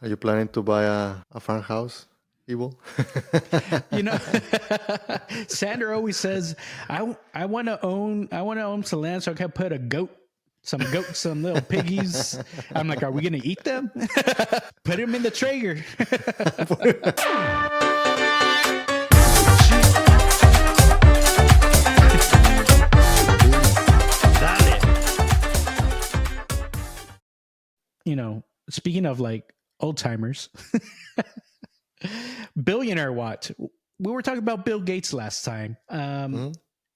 Are you planning to buy a farmhouse, Evil? You know, Sandra always says, I want to own some land so I can put some goats, some little piggies. I'm like, are we gonna eat them? Put them in the Traeger. Dale. You know, speaking of like old timers, Billionaire watch. We were talking about Bill Gates last time. Mhm.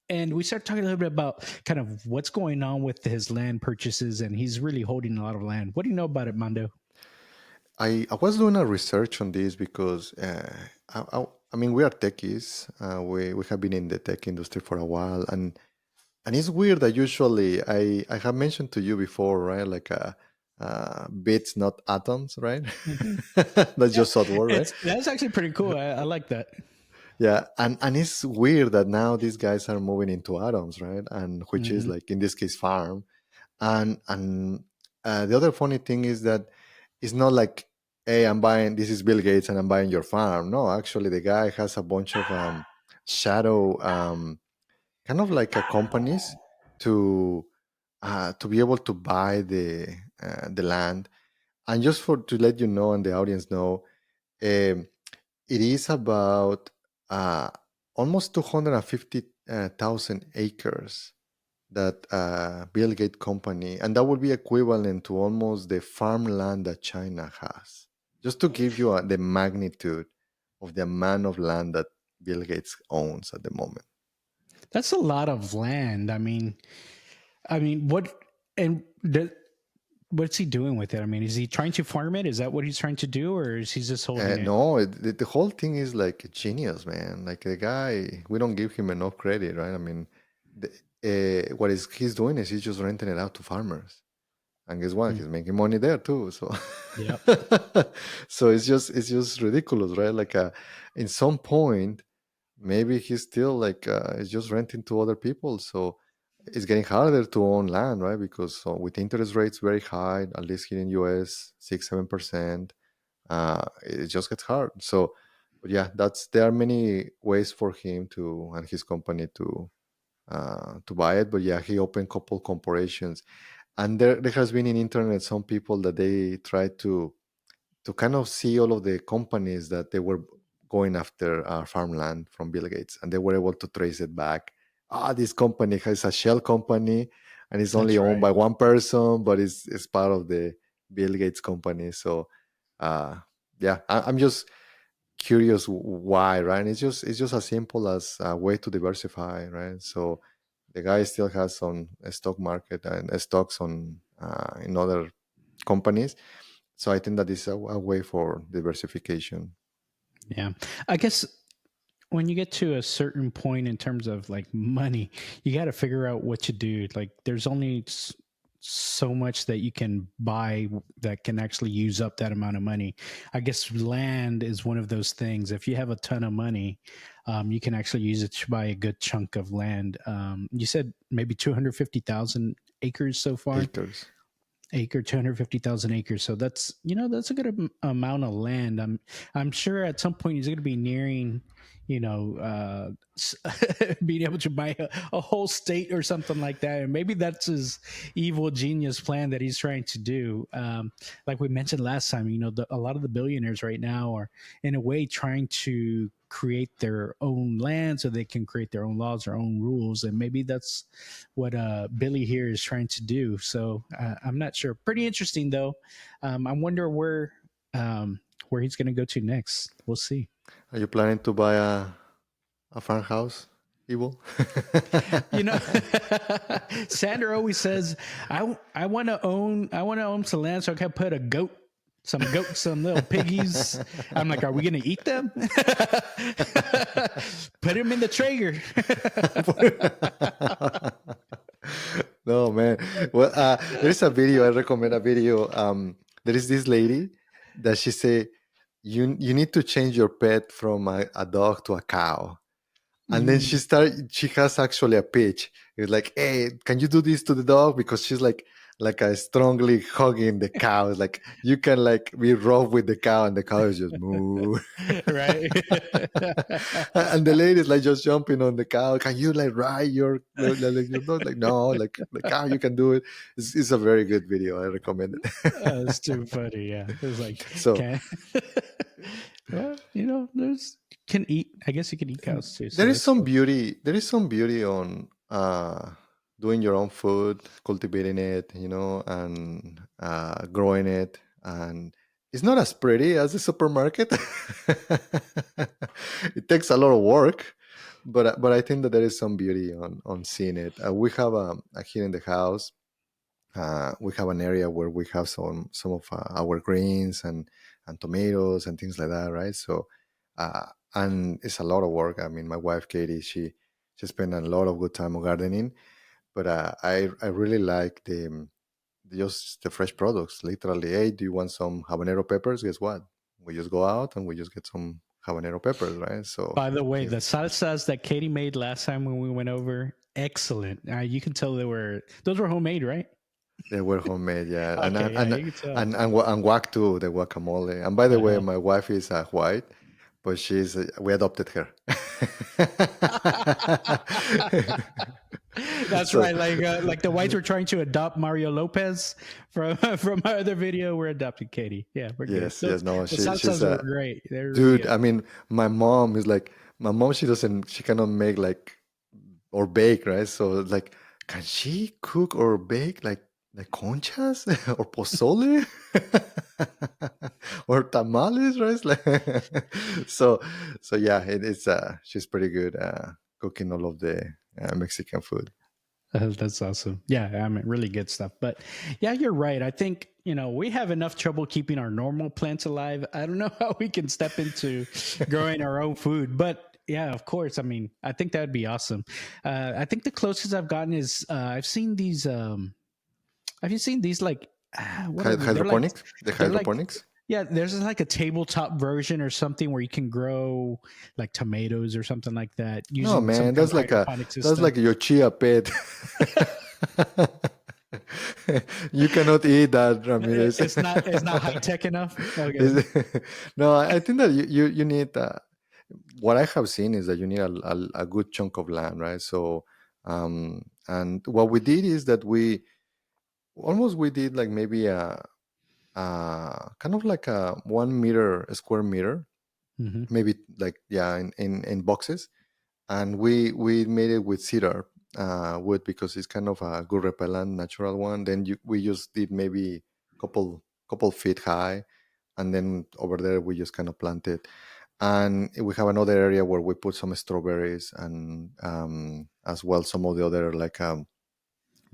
And we started talking a little bit about kind of what's going on with his land purchases, and he's really holding a lot of land. What do you know about it, Mando? I was doing a research on this because I mean we are techies. We have been in the tech industry for a while, and it's weird that usually I have mentioned to you before, right? Like bits, not atoms, right? Mm-hmm. That's Yeah, just software, right? that's actually pretty cool. I like that. Yeah, and it's weird that now these guys are moving into atoms, right? And which is Mm-hmm. like in this case farm. And the other funny thing is that it's not like, hey, I'm buying, this is Bill Gates and I'm buying your farm. No, actually the guy has a bunch of shadow kind of like companies to to be able to buy the land. And just for to let you know and the audience know, um, it is about uh, almost 250,000 acres that Bill Gates company, and that would be equivalent to almost the farmland that China has. Just to give you the magnitude of the amount of land that Bill Gates owns at the moment. That's a lot of land. What and what's he doing with it? I mean, is he trying to farm it? Is that what he's trying to do, or is he just holding it? No, the whole thing is like genius, man. Like the guy, we don't give him enough credit, right? I mean, what is he's doing is he's just renting it out to farmers. And guess what? Mm. He's making money there too. So, Yep. so it's just ridiculous, right? Like, in some point, maybe he's still like is just renting to other people. So it's getting harder to own land, right? Because with interest rates very high, at least here in US, 6-7%, it just gets hard. So, but yeah, there are many ways for him to and his company to buy it. But yeah, he opened couple corporations, and there has been in internet some people that they try to kind of see all of the companies that they were going after farmland from Bill Gates, and they were able to trace it back. This company has a shell company, and it's only That's owned right. by one person, but it's part of the Bill Gates company. So, uh, yeah, I'm just curious why, right? And it's just as simple as a way to diversify, right? So the guy still has some stock market and stocks on in other companies. So I think that is a way for diversification. Yeah. I guess when you get to a certain point in terms of like money, you got to figure out what to do. Like, there's only so much that you can buy that can actually use up that amount of money. I guess land is one of those things. If you have a ton of money, you can actually use it to buy a good chunk of land. You said maybe 250,000 acres so far. Acres. 250,000 acres. So that's, that's a good amount of land. I'm sure at some point he's going to be nearing, being able to buy a whole state or something like that. And maybe that's his evil genius plan that he's trying to do. Like we mentioned last time, a lot of the billionaires right now are in a way trying to create their own land so they can create their own laws, their own rules. And maybe that's what Billy here is trying to do. So I'm not sure. Pretty interesting though. I wonder where he's going to go to next. We'll see. Are you planning to buy a farmhouse, Evil? You know, Sandra always says, I want to own some land so I can put some goats, some little piggies. I'm like, are we going to eat them? Put them in the Traeger. No, man. Well, there's a video. I recommend a video. There is this lady that she say you need to change your pet from a dog to a cow. And then Mm, she has actually a pitch. It's like, hey, can you do this to the dog? Because she's like, like a strongly hugging the cow. Like you can like be rough with the cow, and the cow is just moo. Right. And the lady is like just jumping on the cow. Can you like ride your dog? Like no, like the cow, you can do it. It's a very good video. I recommend it. It's too funny. Yeah, it's like So can. Well, there's can eat. I guess you can eat cows too, so there is that's some good. beauty. There is some beauty on doing your own food, cultivating it, and growing it. And it's not as pretty as the supermarket. It takes a lot of work, but I think that there is some beauty on seeing it. We have here in the house. We have an area where we have some of our greens and tomatoes and things like that, right? So, and it's a lot of work. I mean, my wife Katie, she spent a lot of good time on gardening, but I really like just the fresh products. Literally, hey, do you want some habanero peppers? Guess what? We just go out and we just get some habanero peppers, right? So By the way, if the salsas that Katie made last time when we went over, excellent. You can tell those were homemade, right? they were homemade, yeah, and Okay, and yeah, and you can tell. and guac too, the guacamole. And by the way, Uh-huh. my wife is white, but we adopted her. That's So right. Like the whites were trying to adopt Mario Lopez from from our other video. We're adopting Katie. Yeah, we're good. yes, yes, Those no, the she's salsas were a great. They're really dude. good. I mean, my mom. She cannot make like or bake, right? So like, can she cook or bake like conchas or pozole or tamales, right? It's like, so so yeah, it's she's pretty good cooking all of the Mexican food. That's awesome. Yeah, I mean, really good stuff. But yeah, you're right. I think, we have enough trouble keeping our normal plants alive. I don't know how we can step into growing our own food. But yeah, of course. I mean, I think that'd be awesome. I think the closest I've gotten is I've seen these. Have you seen these like, what are they? Hydroponics, the They're like, hydroponics. yeah, there's like a tabletop version or something where you can grow like tomatoes or something like that No using some man, kind of hydroponic that's system. like your chia pet. You cannot eat that, Ramirez. It's not high tech enough. Okay. No, I think that you need. What I have seen is that you need a good chunk of land, right? So, and what we did is that we did like maybe a kind of like a 1 meter a square meter, Hmm. maybe like yeah, in boxes, and we made it with cedar wood because it's kind of a good repellent, natural one. Then we just did maybe couple feet high, and then over there we just kind of planted. And we have another area where we put some strawberries and as well some of the other like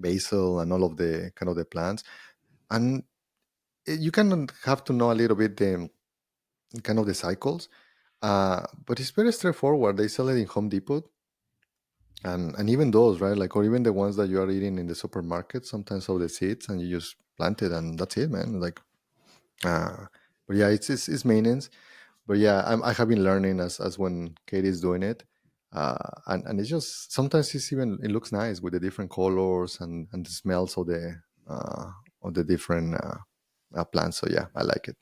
basil and all of the kind of the plants. And you kind of have to know a little bit the kind of the cycles, but it's very straightforward. They sell it in Home Depot, and even those, right, like, or even the ones that you are eating in the supermarket, sometimes of the seeds, and you just plant it and that's it, man. Like uh but yeah, it's maintenance. But yeah, I have been learning as when Katie is doing it, and it's just sometimes it looks nice with the different colors and the smells of the different plants. So yeah, I like it.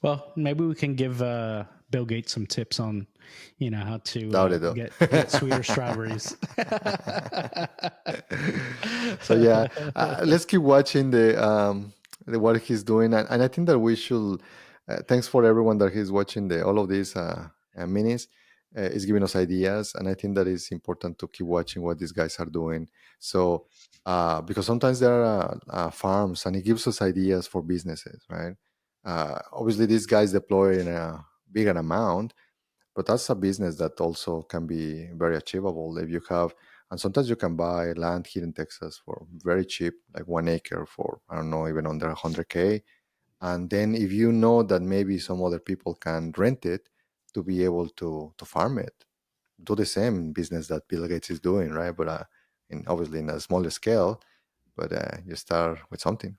Well, maybe we can give Bill Gates some tips on, how to Doubt it though. get sweeter strawberries. So yeah, let's keep watching the what he's doing, and I think that we should. Thanks for everyone that is watching the all of these minis. Is giving us ideas, and I think that it's important to keep watching what these guys are doing. So because sometimes there are farms, and it gives us ideas for businesses, right? Obviously, these guys deploy in a bigger amount, but that's a business that also can be very achievable if you have. And sometimes you can buy land here in Texas for very cheap, like 1 acre for, I don't know, even under 100K. And then if you know that maybe some other people can rent it to be able to farm it, do the same business that Bill Gates is doing, right? But obviously in a smaller scale, but you start with something.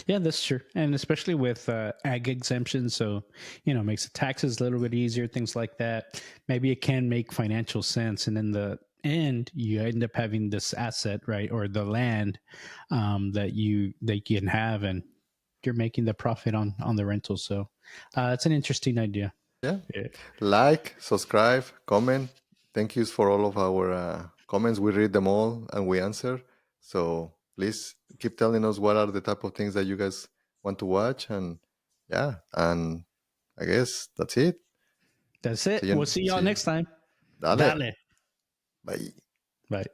Yeah, that's true, and especially with ag exemptions, so makes the taxes a little bit easier, things like that. Maybe it can make financial sense, and then and you end up having this asset, right, or the land that you can have, and you're making the profit on the rental. So it's an interesting idea. Yeah. Yeah. Like, subscribe, comment. Thank yous for all of our comments. We read them all and we answer. So please keep telling us what are the type of things that you guys want to watch. And yeah, and I guess that's it. That's it. See We'll you. see y'all See you. next time. Dale. Dale. Bye. Bye.